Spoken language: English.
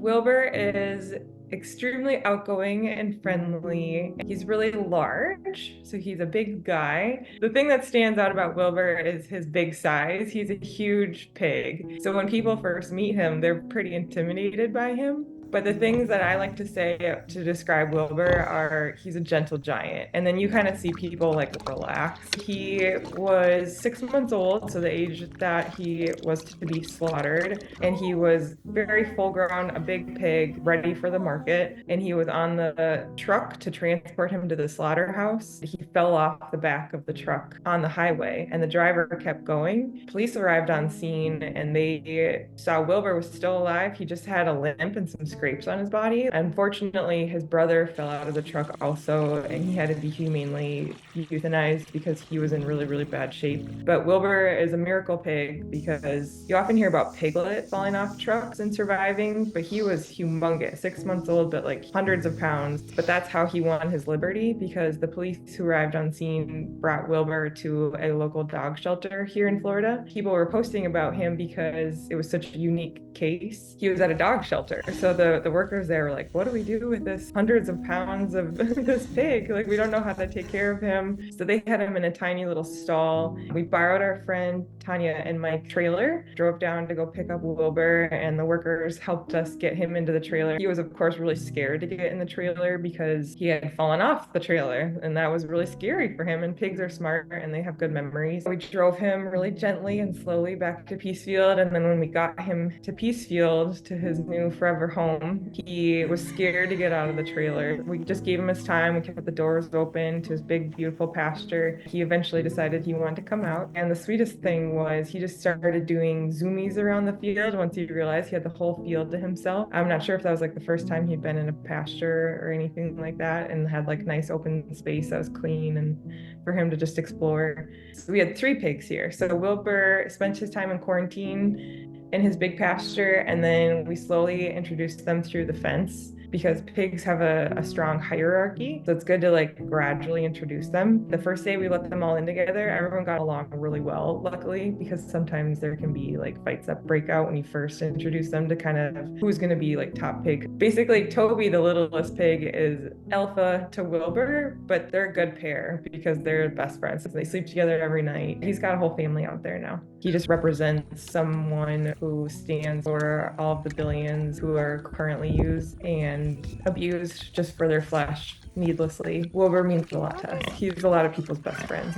Wilbur is extremely outgoing and friendly. He's really large, so he's a big guy. The thing that stands out about Wilbur is his big size. He's a huge pig. So when people first meet him, they're pretty intimidated by him. But the things that I like to say to describe Wilbur are he's a gentle giant. And then you kind of see people like relax. He was 6 months old, so the age that he was to be slaughtered. And he was very full grown, a big pig, ready for the market. And he was on the truck to transport him to the slaughterhouse. He fell off the back of the truck on the highway, and the driver kept going. Police arrived on scene and they saw Wilbur was still alive. He just had a limp and some scrapes on his body. Unfortunately, his brother fell out of the truck also, and he had to be humanely euthanized because he was in really, really bad shape. But Wilbur is a miracle pig because you often hear about piglets falling off trucks and surviving, but he was humongous, 6 months old, but like hundreds of pounds. But that's how he won his liberty, because the police who arrived on scene brought Wilbur to a local dog shelter here in Florida. People were posting about him because it was such a unique case. He was at a dog shelter. So the workers there were like, what do we do with this hundreds of pounds of this pig? Like, we don't know how to take care of him. So they had him in a tiny little stall. We borrowed our friend Tanya and Mike trailer, drove down to go pick up Wilbur, and the workers helped us get him into the trailer. He was, of course, really scared to get in the trailer because he had fallen off the trailer, and that was really scary for him. And pigs are smart and they have good memories. We drove him really gently and slowly back to Peacefield, and then when we got him to Peacefield, to his new forever home, he was scared to get out of the trailer. We just gave him his time. We kept the doors open to his big, beautiful pasture. He eventually decided he wanted to come out. And the sweetest thing was he just started doing zoomies around the field once he realized he had the whole field to himself. I'm not sure if that was like the first time he'd been in a pasture or anything like that, and had like nice open space that was clean and for him to just explore. So we had 3 pigs here. So Wilbur spent his time in quarantine in his big pasture, and then we slowly introduced them through the fence because pigs have a strong hierarchy. So it's good to like gradually introduce them. The first day we let them all in together, everyone got along really well, luckily, because sometimes there can be like fights that break out when you first introduce them to kind of who's going to be like top pig. Basically, Toby, the littlest pig, is alpha to Wilbur, but they're a good pair because they're best friends. They sleep together every night. He's got a whole family out there now. He just represents someone who stands for all of the billions who are currently used and abused just for their flesh needlessly. Wilbur means a lot to us. He's a lot of people's best friends.